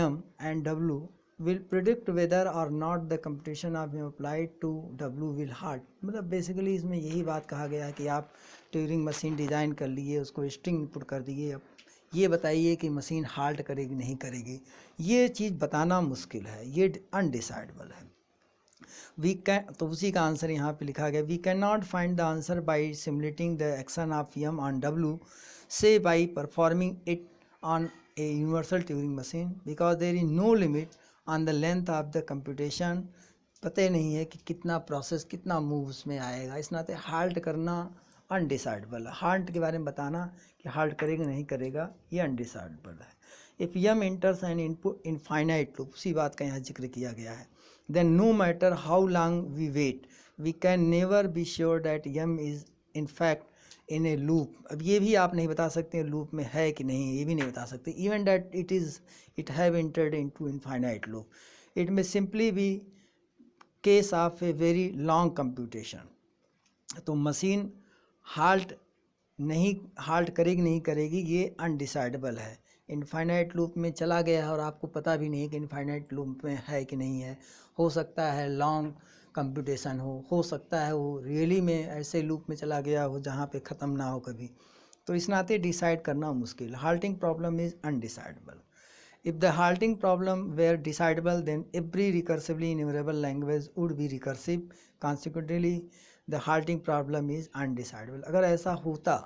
M and W will predict whether or not the computation of M applied to W will halt। मतलब basically इसमें यही बात कहा गया है कि आप Turing machine design कर लिए, उसको स्ट्रिंग इनपुट कर दिए, अब ये बताइए कि मशीन हाल्ट करेगी नहीं करेगी। ये चीज़ बताना मुश्किल है, ये अनडिसाइडेबल है। वी कैन, तो उसी का आंसर यहाँ पे लिखा गया, we can not find the answer by simulating the action of M on W, say by performing it on a universal Turing machine, because there is no limit on the length of the computation. पता नहीं है कि कितना process, कितना move उसमें आएगा, इस नाते हाल्ट करना अनडिसाइडेबल है। हाल्ट के बारे में बताना कि हाल्ट करेगा नहीं करेगा, ये अनडिसाइडेबल है। If M enters N input infinite loop, उसी बात का यहाँ जिक्र किया गया है, then no matter how long we wait we can never be sure that M is in fact in a loop। अब ये भी आप नहीं बता सकते लूप में है कि नहीं, ये भी नहीं बता सकते। even that it have entered into infinite loop, it may simply be case of a very long computation। तो मशीन हाल्ट करेगी नहीं करेगी ये अनडिसाइडेबल है। इनफाइनाइट लूप में चला गया है और आपको पता भी नहीं कि इनफाइनाइट लूप में है कि नहीं है। हो सकता है लॉन्ग कंप्यूटेशन हो सकता है वो रियली में ऐसे लूप में चला गया हो जहाँ पे ख़त्म ना हो कभी। तो इस नाते डिसाइड करना मुश्किल। Halting problem is undecidable. If the halting problem were decidable, then every recursively enumerable language would be recursive. Consequently, the halting problem is undecidable। अगर ऐसा होता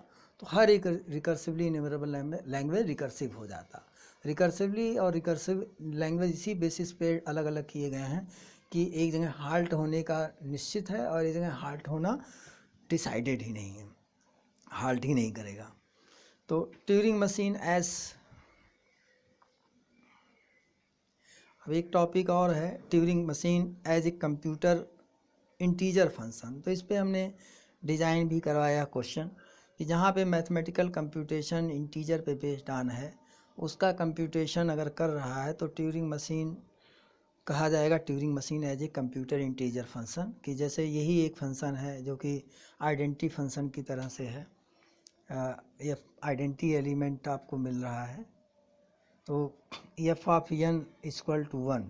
तो हर एक रिकर्सिवली इन्यूमरेबल लैंग्वेज रिकर्सिव हो जाता। रिकर्सिवली और रिकर्सिव लैंग्वेज इसी basis पे अलग अलग किए गए हैं कि एक जगह हाल्ट होने का निश्चित है और एक जगह हाल्ट होना डिसाइडेड ही नहीं है, हाल्ट ही नहीं करेगा। तो ट्यूरिंग मशीन एज, अब एक टॉपिक और है Turing machine as a computer integer function. तो इस पे हमने डिज़ाइन भी करवाया क्वेश्चन कि जहाँ पे मैथमेटिकल कंप्यूटेशन इंटीजर पे बेस्ड ऑन है, उसका कंप्यूटेशन अगर कर रहा है तो ट्यूरिंग मशीन कहा जाएगा Turing machine as a computer integer function. कि जैसे यही एक फंक्शन है जो कि आइडेंटिटी फंक्शन की तरह से है, ये आइडेंटिटी एलिमेंट आपको मिल रहा है। तो F of n equal to 1,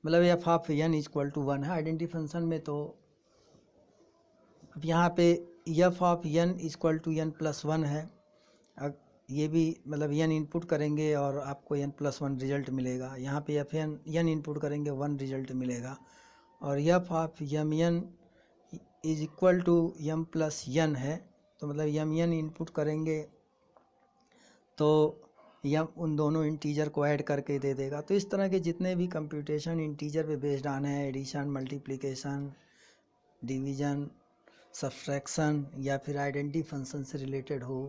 मतलब f of n equal to 1 है आइडेंटिटी फंक्शन में। तो अब यहाँ पे f of n equal to n+1 है। अब ये भी मतलब n इनपुट करेंगे और आपको n+1 रिजल्ट मिलेगा। यहाँ पे n इनपुट करेंगे 1 रिजल्ट मिलेगा। और F of m n is equal to M plus N है, तो मतलब यम यन इनपुट करेंगे तो यम उन दोनों इंटीजर को ऐड करके दे देगा। तो इस तरह के जितने भी कंप्यूटेशन इंटीजर पे बेस्ड आने हैं, एडिशन, मल्टीप्लिकेशन, डिवीजन, सब्सट्रैक्शन, या फिर आइडेंटिटी फंक्शन से रिलेटेड हो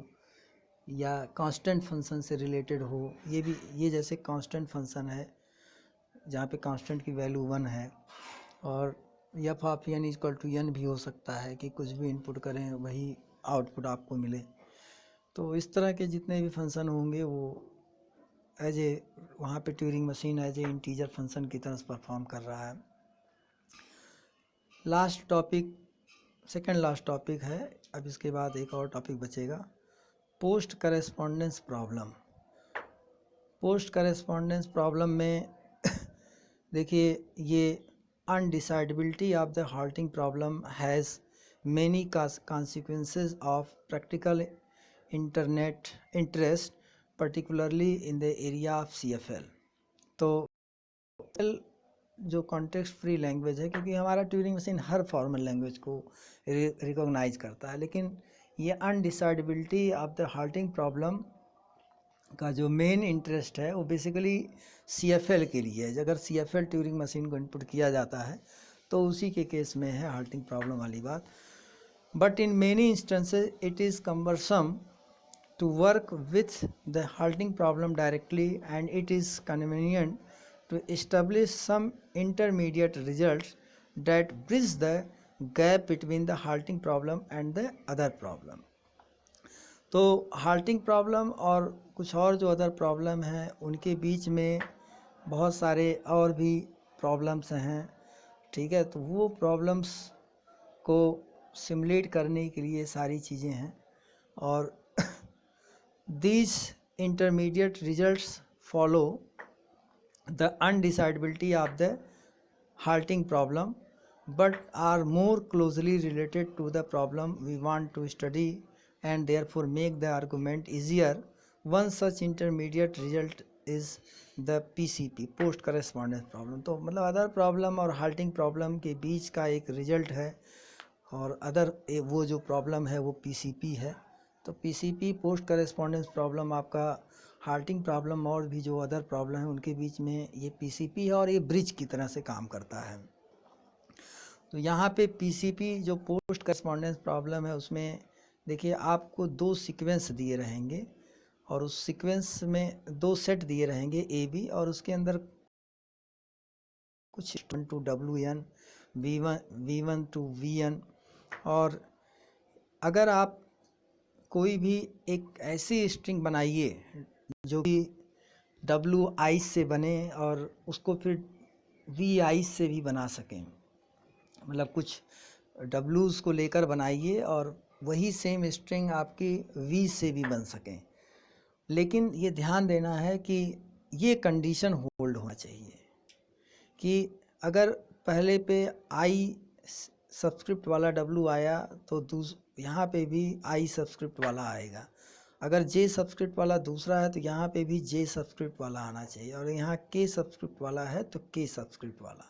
या कांस्टेंट फंक्शन से रिलेटेड हो, ये जैसे कांस्टेंट फंक्शन है जहाँ पे कांस्टेंट की वैल्यू 1 है, और F of n equal to n भी हो सकता है कि कुछ भी इनपुट करें वही आउटपुट आपको मिले। तो इस तरह के जितने भी फंक्शन होंगे वो एज ए वहाँ पे Turing machine as a integer function की तरह परफॉर्म कर रहा है। Last topic, second last topic है, अब इसके बाद एक और टॉपिक बचेगा, Post correspondence problem. Post correspondence problem में देखिए ये undecidability of the halting problem has many consequences of practical internet interest, particularly in the area of CFL। तो जो कॉन्टेक्स्ट फ्री लैंग्वेज है, क्योंकि हमारा ट्यूरिंग मशीन हर फॉर्मल लैंग्वेज को recognise करता है, लेकिन ये undecidability of the halting problem का जो मेन इंटरेस्ट है वो बेसिकली CFL के लिए है। अगर CFL ट्यूरिंग मशीन को इनपुट किया जाता है तो उसी के केस में है halting प्रॉब्लम वाली बात। But in many instances it is cumbersome to work with the halting problem directly, and it is convenient to establish some intermediate results that bridge the gap between the halting problem and the other problem। तो halting problem और कुछ और जो other problem हैं उनके बीच में बहुत सारे और भी प्रॉब्लम्स हैं, ठीक है। तो वो प्रॉब्लम्स को सिमुलेट करने के लिए सारी चीज़ें हैं, और these intermediate results follow the undecidability of the halting problem but are more closely related to the problem we want to study and therefore make the argument easier। One such intermediate result is the PCP, post correspondence problem। तो मतलब other problem और halting problem के बीच का एक result है, और other वो जो प्रॉब्लम है वो PCP है। तो PCP पोस्ट करेस्पॉन्डेंस प्रॉब्लम आपका halting प्रॉब्लम और भी जो अदर प्रॉब्लम है उनके बीच में ये PCP है, और ये ब्रिज की तरह से काम करता है। तो यहाँ पे PCP जो पोस्ट करेस्पॉन्डेंस प्रॉब्लम है उसमें देखिए आपको 2 सीक्वेंस दिए रहेंगे, और उस सीक्वेंस में 2 सेट दिए रहेंगे AB, और उसके अंदर कुछ V1 to WN, V1 to VN। और अगर आप कोई भी एक ऐसी स्ट्रिंग बनाइए जो कि WI से बने और उसको फिर VI से भी बना सकें, मतलब कुछ W's को लेकर बनाइए और वही सेम स्ट्रिंग आपकी V से भी बन सकें, लेकिन ये ध्यान देना है कि ये कंडीशन होल्ड होना चाहिए कि अगर पहले पे I सब्सक्रिप्ट वाला W आया तो यहाँ पे भी I सब्सक्रिप्ट वाला आएगा। अगर J सब्सक्रिप्ट वाला दूसरा है तो यहाँ पे भी J सब्सक्रिप्ट वाला आना चाहिए, और यहाँ K सब्सक्रिप्ट वाला है तो K सब्सक्रिप्ट वाला।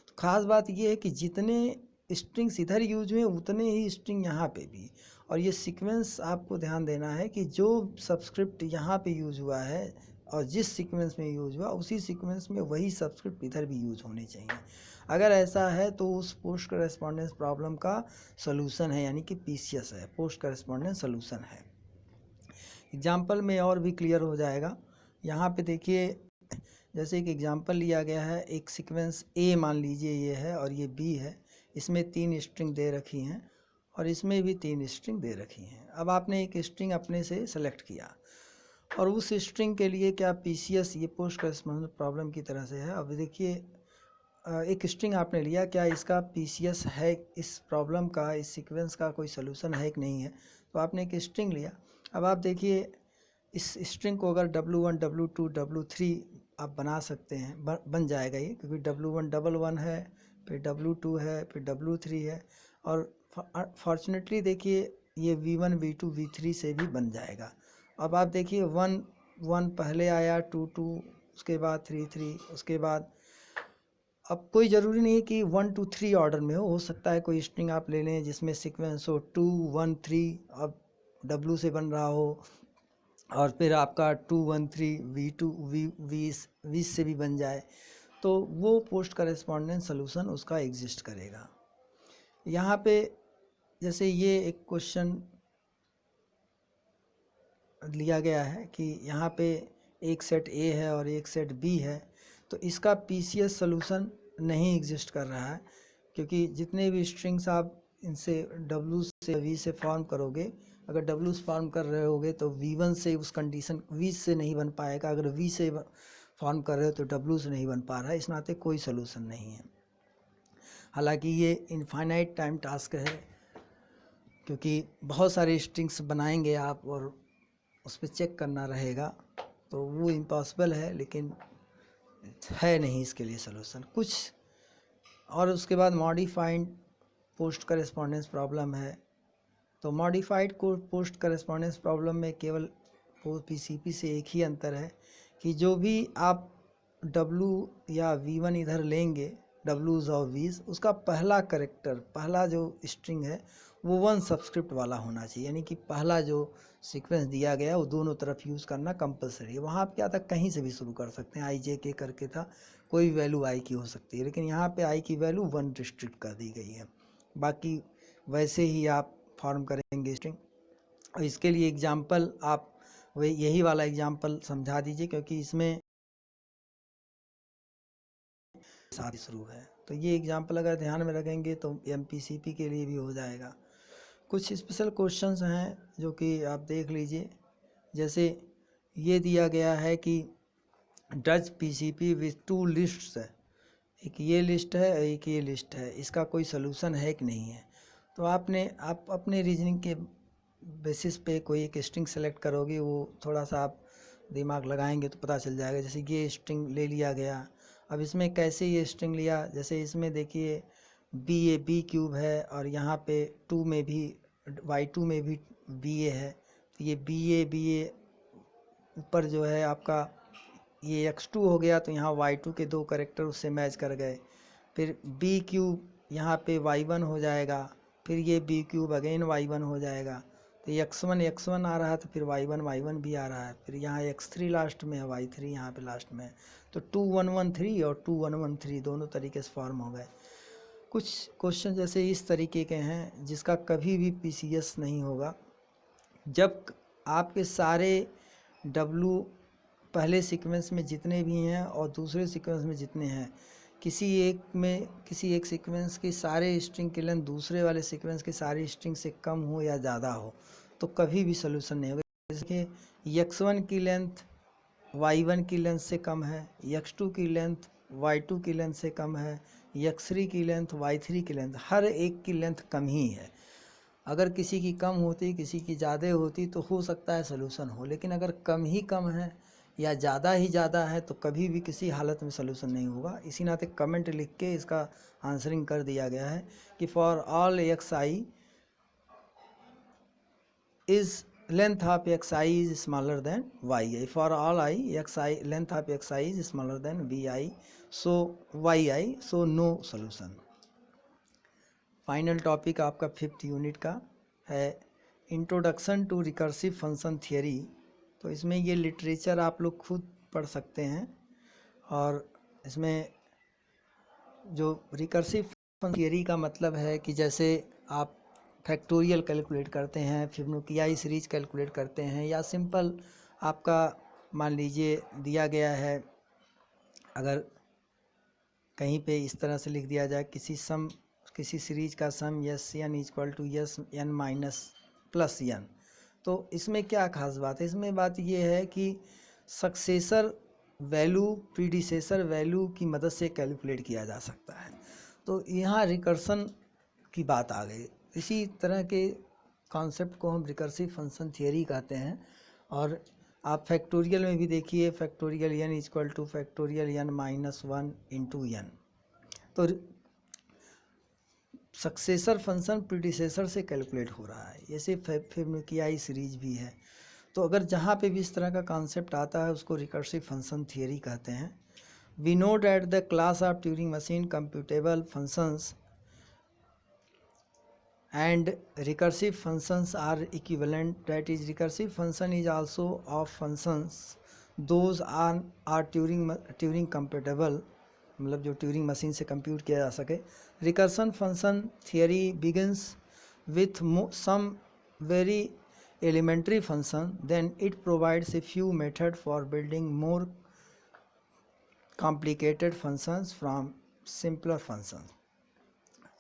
तो ख़ास बात ये है कि जितने स्ट्रिंग्स इधर यूज हुए उतने ही स्ट्रिंग यहाँ पे भी, और ये सीक्वेंस आपको ध्यान देना है कि जो सब्सक्रिप्ट यहाँ पे यूज हुआ है और जिस सीक्वेंस में यूज हुआ उसी सीक्वेंस में वही सब्सक्रिप्ट इधर भी यूज होने चाहिए। अगर ऐसा है तो उस पोस्ट करेस्पॉन्डेंस प्रॉब्लम का सलूशन है, यानी कि PCS है, पोस्ट करेस्पॉन्डेंस सलूशन है। एग्जाम्पल में और भी क्लियर हो जाएगा। यहाँ पे देखिए जैसे एक एग्जाम्पल लिया गया है, एक सीक्वेंस A मान लीजिए ये है और ये B है, इसमें 3 स्ट्रिंग दे रखी हैं और इसमें भी 3 स्ट्रिंग दे रखी हैं। अब आपने एक स्ट्रिंग अपने से सेलेक्ट किया और उस स्ट्रिंग के लिए क्या PCS ये पोस्ट करेस्पॉन्डेंस प्रॉब्लम की तरह से है। अब देखिए एक स्ट्रिंग आपने लिया, क्या इसका PCS है, इस प्रॉब्लम का, इस सीक्वेंस का कोई सलूशन है कि नहीं है। तो आपने एक स्ट्रिंग लिया, अब आप देखिए इस स्ट्रिंग को अगर W1 W2 W3 आप बना सकते हैं, बन जाएगा ये, क्योंकि W1 डबल 1 है, फिर W2 है, फिर W3 है, और फॉर्चुनेटली देखिए ये V1 V2 V3 से भी बन जाएगा। अब आप देखिए 1 1 पहले आया, 2 2, उसके बाद 3 3, उसके बाद अब कोई ज़रूरी नहीं है कि 1 2 3 ऑर्डर में हो सकता है कोई स्ट्रिंग आप ले लें जिसमें सीक्वेंस हो 2 1 3, अब W से बन रहा हो, और फिर आपका 2 1 3 V2 V से भी बन जाए, तो वो पोस्ट करेस्पॉन्डेंस सोल्यूशन उसका एग्जिस्ट करेगा। यहाँ पे जैसे ये एक क्वेश्चन लिया गया है कि यहाँ पे एक सेट A है और एक सेट B है, तो इसका PCS सोल्यूशन नहीं एग्जिस्ट कर रहा है, क्योंकि जितने भी स्ट्रिंग्स आप इनसे W से V से फॉर्म करोगे, अगर W से फॉर्म कर रहे होगे तो V1 से उस कंडीशन V से नहीं बन पाएगा, अगर V से फॉर्म कर रहे हो तो W से नहीं बन पा रहा है, इस नाते कोई सोल्यूशन नहीं है। हालांकि ये इनफाइनाइट टाइम टास्क है, क्योंकि बहुत सारे स्ट्रिंग्स बनाएंगे आप और उस पर चेक करना रहेगा, तो वो इम्पॉसिबल है, लेकिन है नहीं इसके लिए सोल्यूशन कुछ। और उसके बाद मॉडिफाइड पोस्ट करेस्पॉन्डेंस प्रॉब्लम है, तो मॉडिफाइड को पोस्ट करेस्पॉन्डेंस प्रॉब्लम में केवल PCP से एक ही अंतर है कि जो भी आप W या V1 इधर लेंगे, W's और V's, उसका पहला करेक्टर, पहला जो स्ट्रिंग है वो 1 सबस्क्रिप्ट वाला होना चाहिए, यानी कि पहला जो सीक्वेंस दिया गया वो दोनों तरफ यूज़ करना कंपलसरी है। वहाँ आप क्या था, कहीं से भी शुरू कर सकते हैं, IJK करके था, कोई वैल्यू I की हो सकती है, लेकिन यहाँ पे I की वैल्यू 1 रिस्ट्रिक्ट कर दी गई है, बाकी वैसे ही आप फॉर्म करेंगे स्ट्रिंग। और इसके लिए एग्जाम्पल आप वही यही वाला एग्जाम्पल समझा दीजिए, क्योंकि इसमें साथ शुरू है, तो ये एग्जाम्पल अगर ध्यान में रखेंगे तो MPCP के लिए भी हो जाएगा। कुछ स्पेशल क्वेश्चंस हैं जो कि आप देख लीजिए, जैसे ये दिया गया है कि डज PCP विथ 2 लिस्ट्स है, एक ये लिस्ट है एक ये लिस्ट है, इसका कोई सोल्यूशन है कि नहीं है। तो आप अपने रीजनिंग के बेसिस पे कोई एक स्ट्रिंग सेलेक्ट करोगे, वो थोड़ा सा आप दिमाग लगाएंगे तो पता चल जाएगा। जैसे ये स्ट्रिंग ले लिया गया, अब इसमें कैसे ये स्ट्रिंग लिया, जैसे इसमें देखिए B क्यूब है और यहाँ पे 2 में भी Y2 में भी BA है, तो ये BA ऊपर जो है आपका ये X2 हो गया, तो यहाँ Y2 के 2 करेक्टर उससे मैच कर गए। फिर B क्यूब यहाँ पे Y1 हो जाएगा, फिर ये B क्यूब अगेन Y1 हो जाएगा, तो X1 आ रहा है, तो फिर Y1 भी आ रहा है, फिर यहाँ X3 लास्ट में है, Y3 यहाँ पे लास्ट में है, तो 2 1 1 3 और 2 1 1 3 दोनों तरीके से फॉर्म हो गए। कुछ क्वेश्चन जैसे इस तरीके के हैं जिसका कभी भी PCS नहीं होगा। जब आपके सारे W पहले सीक्वेंस में जितने भी हैं और दूसरे सीक्वेंस में जितने हैं, किसी एक सीक्वेंस की सारे स्ट्रिंग की लेंथ दूसरे वाले सीक्वेंस की सारी स्ट्रिंग से कम हो या ज़्यादा हो, तो कभी भी सोल्यूशन नहीं होगा। जैसे कि X1 की लेंथ Y1 की लेंथ से कम है, X2 की लेंथ Y2 की लेंथ से कम है, X3 की लेंथ Y3 की लेंथ, हर एक की लेंथ कम ही है। अगर किसी की कम होती किसी की ज़्यादा होती तो हो सकता है सोल्यूशन हो, लेकिन अगर कम ही कम है या ज़्यादा ही ज़्यादा है तो कभी भी किसी हालत में सोल्यूशन नहीं होगा। इसी नाते कमेंट लिख के इसका आंसरिंग कर दिया गया है कि for all XI is length of XI is smaller than YI. For all I, XI length of XI is smaller than VI, so YI, so no solution. Final topic आपका 5th unit का है introduction to recursive function theory. तो इसमें ये literature आप लोग खुद पढ़ सकते हैं, और इसमें जो रिकर्सिव फंक्शन थियरी का मतलब है कि जैसे आप फैक्टोरियल कैलकुलेट करते हैं, फिबोनाची सीरीज कैलकुलेट करते हैं, या सिंपल आपका मान लीजिए दिया गया है, अगर कहीं पे इस तरह से लिख दिया जाए किसी सीरीज का sum SN equal to SN minus plus N, तो इसमें क्या खास बात है, इसमें बात ये है कि सक्सेसर वैल्यू प्रीडिसेसर वैल्यू की मदद से कैलकुलेट किया जा सकता है। तो यहाँ रिकर्सन की बात आ गई। इसी तरह के कॉन्सेप्ट को हम रिकर्सिव फंक्शन थियरी कहते हैं। और आप फैक्टोरियल में भी देखिए, factorial n equal two factorial n minus 1 into n। तो सक्सेसर फंक्शन प्रीडिसेसर से कैलकुलेट हो रहा है, जैसे फिबोनाची सीरीज भी है। तो अगर जहाँ पे भी इस तरह का कॉन्सेप्ट आता है उसको रिकर्सिव फंक्शन थियरी कहते हैं। We know that the class of Turing machine computable functions and recursive functions are equivalent. That is, recursive function is also of functions. Those are Turing computable, मतलब जो Turing machine से compute किया जा सके. Recursion function theory begins with some very elementary function, then it provides a few methods for building more complicated functions from simpler functions.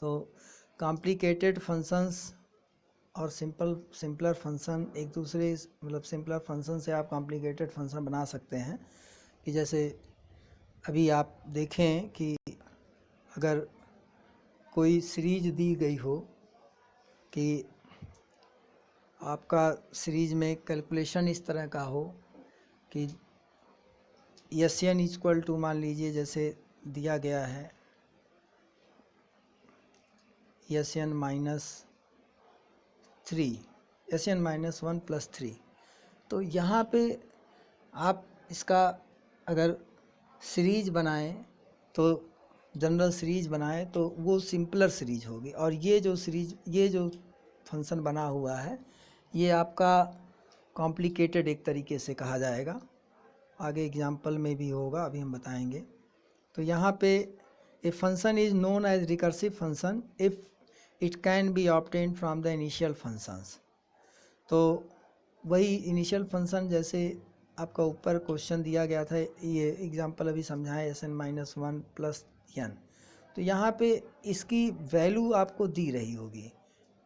तो complicated functions और simpler function एक दूसरे, मतलब सिंपलर फंक्शन से आप कॉम्प्लिकेटेड फंक्शन बना सकते हैं. कि जैसे अभी आप देखें कि अगर कोई सीरीज दी गई हो कि आपका सीरीज में कैलकुलेशन इस तरह का हो कि एन इक्वल टू, मान लीजिए जैसे दिया गया है एन माइनस 1 प्लस 3. तो यहाँ पे आप इसका अगर सीरीज बनाएं तो जनरल सीरीज बनाएं तो वो सिंपलर सीरीज होगी. और ये जो फंक्शन बना हुआ है ये आपका कॉम्प्लिकेटेड एक तरीके से कहा जाएगा. आगे एग्जाम्पल में भी होगा, अभी हम बताएंगे. तो यहाँ पे a function is known as recursive function if it can be obtained from the initial functions. तो वही इनिशियल फंक्शन जैसे आपका ऊपर क्वेश्चन दिया गया था, ये एग्जांपल अभी समझाएं, (-1 + n). तो यहाँ पे इसकी वैल्यू आपको दी रही होगी,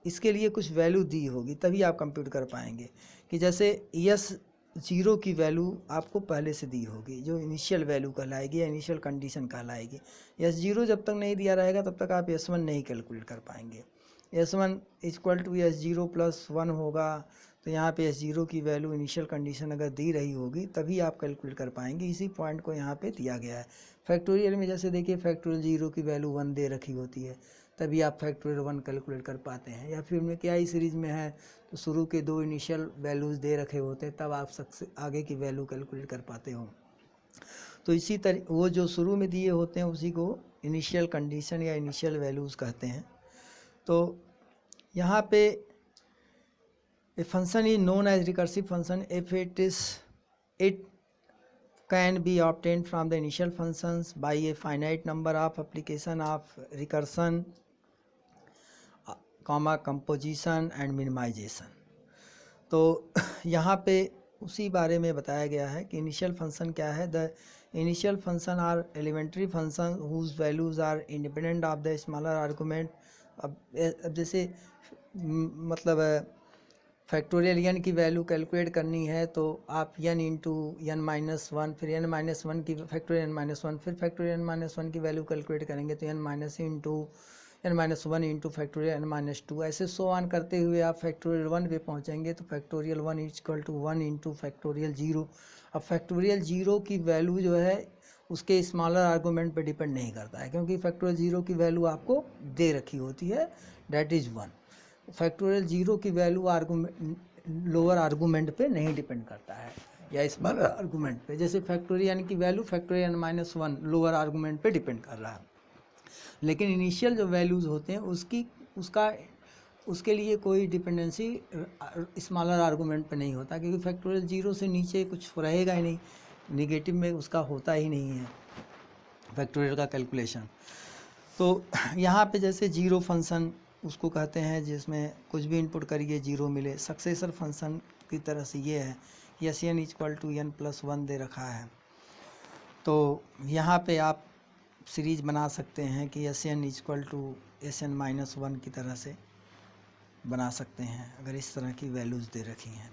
इसके लिए कुछ वैल्यू दी होगी, तभी आप कंप्यूट कर पाएंगे. कि जैसे S0 की वैल्यू आपको पहले से दी होगी, जो इनिशियल वैल्यू कहलाएगी या इनिशियल कंडीशन कहलाएगी. S0 जब तक नहीं दिया रहेगा तब तक आप S1 नहीं कैलकुलेट कर पाएंगे. S1 = S0 + 1 होगा. तो यहाँ पे S0 की वैल्यू इनिशियल कंडीशन अगर दी रही होगी तभी आप कैलकुलेट कर पाएंगे. इसी पॉइंट को यहाँ पे दिया गया है. फैक्टोरियल में जैसे देखिए फैक्टोरियल 0 की वैल्यू 1 दे रखी होती है, तभी आप फैक्टोरियल 1 कैलकुलेट कर पाते हैं. या फिर में क्या ही सीरीज में है तो शुरू के 2 इनिशियल वैल्यूज़ दे रखे होते हैं, तब आप आगे की वैल्यू कैलकुलेट कर पाते हो. तो इसी तरह वो जो शुरू में दिए होते हैं उसी को इनिशियल कंडीशन या इनिशियल वैल्यूज़ कहते हैं. तो यहाँ पे a function is known as recursive function if it can be obtained from the initial functions by a finite number of application of recursion, composition and minimization. तो यहाँ पे उसी बारे में बताया गया है कि इनिशियल फंक्शन क्या है. The initial function are elementary function whose values are independent of the smaller argument. अब जैसे मतलब फैक्टोरियल n की वैल्यू कैलकुलेट करनी है तो आप n इंटू n-1, फिर n-1 की फैक्टोरियल n-1, फिर फैक्टोरियल n-1 की वैल्यू कैलकुलेट करेंगे तो n-1 इंटू फैक्टोरियल n-2, ऐसे सो ऑन करते हुए आप फैक्टोरियल 1 पे पहुंचेंगे. तो फैक्टोरियल 1 = 1 इंटू फैक्टोरियल 0. अब फैक्टोरियल 0 की वैल्यू जो है उसके स्मॉलर आर्गूमेंट पे डिपेंड नहीं करता है, क्योंकि फैक्टोरियल 0 की वैल्यू आपको दे रखी होती है, डैट इज़ 1. फैक्टोरियल 0 की वैल्यू लोअर आर्गूमेंट पे नहीं डिपेंड करता है या स्मॉलर आर्गूमेंट पे. जैसे फैक्टोरियल n की value factorial n-1 lower argument पे डिपेंड कर रहा है, लेकिन इनिशियल जो वैल्यूज़ होते हैं उसके लिए कोई डिपेंडेंसी स्मॉलर आर्गूमेंट पे नहीं होता, क्योंकि फैक्टोरियल 0 से नीचे कुछ रहेगा ही नहीं, निगेटिव में उसका होता ही नहीं है फैक्टोरियल का कैलकुलेशन. तो यहाँ पे जैसे 0 फंक्शन उसको कहते हैं जिसमें कुछ भी इनपुट करिए 0 मिले. सक्सेसर फंक्शन की तरह से ये है, n = n+1 दे रखा है. तो यहाँ पे आप सीरीज बना सकते हैं कि n = Sn-1 की तरह से बना सकते हैं अगर इस तरह की वैल्यूज़ दे रखी हैं.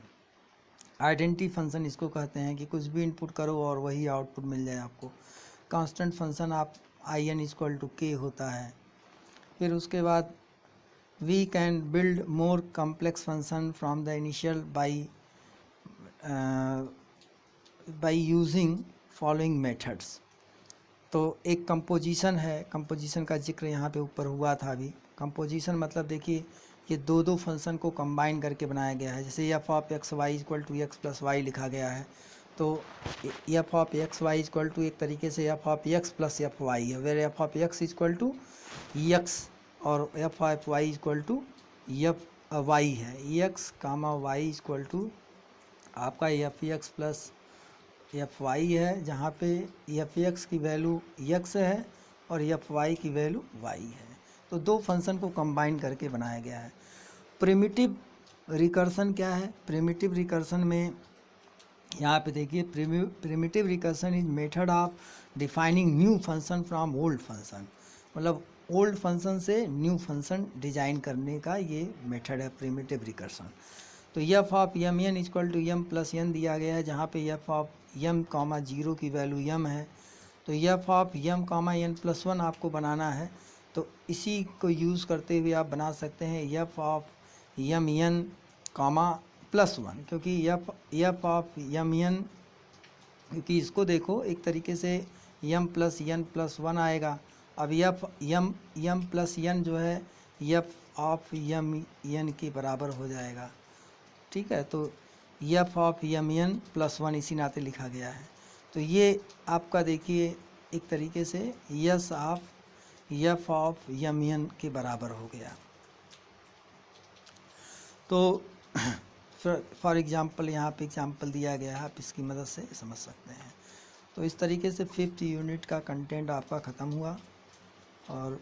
आइडेंटिटी फंक्शन इसको कहते हैं कि कुछ भी इनपुट करो और वही आउटपुट मिल जाए आपको. कांस्टेंट फंक्शन आप in = k होता है. फिर उसके बाद we can build more complex function from the initial by using following methods. तो एक कंपोजिशन है, कंपोजिशन का जिक्र यहाँ पे ऊपर हुआ था अभी. कंपोजिशन मतलब देखिए ये दो फंक्शन को कंबाइन करके बनाया गया है. जैसे f(x, y) = x + y लिखा गया है, तो F of X Y equal to एक तरीके से F of X plus F Y है, where F of X equal to X और F of Y equal to F Y है। X comma Y equal to आपका F X plus F Y है, जहाँ पे एफ एक्स की value X है और एफ वाई की वैल्यू वाई है। तो दो फंक्शन को कंबाइन करके बनाया गया है। प्रिमिटिव रिकर्सन क्या है? प्रिमिटिव रिकर्सन में यहाँ पे देखिए, primitive recursion is method of defining new function from old function, मतलब ओल्ड फंक्शन से न्यू फंक्शन डिजाइन करने का ये मेथड है प्रिमिटिव रिकर्सन। तो F of m n equal to m plus n दिया गया है, जहाँ पे f of m comma zero की वैल्यू एम है। तो F of m comma n plus one आपको बनाना है, तो इसी को यूज़ करते हुए आप बना सकते हैं f of m n comma plus one, क्योंकि एफ ऑफ एम एन, क्योंकि इसको देखो एक तरीके से m plus n plus one आएगा। अब एम प्लस एन जो है एफ ऑफ एम एन के बराबर हो जाएगा, ठीक है। तो F of m n plus one इसी नाते लिखा गया है। तो ये आपका देखिए एक तरीके से S of f of m n के बराबर हो गया। तो फॉर एग्ज़ाम्पल यहाँ पे एग्जाम्पल दिया गया है, आप इसकी मदद से समझ सकते हैं। तो इस तरीके से 5th यूनिट का कंटेंट आपका ख़त्म हुआ और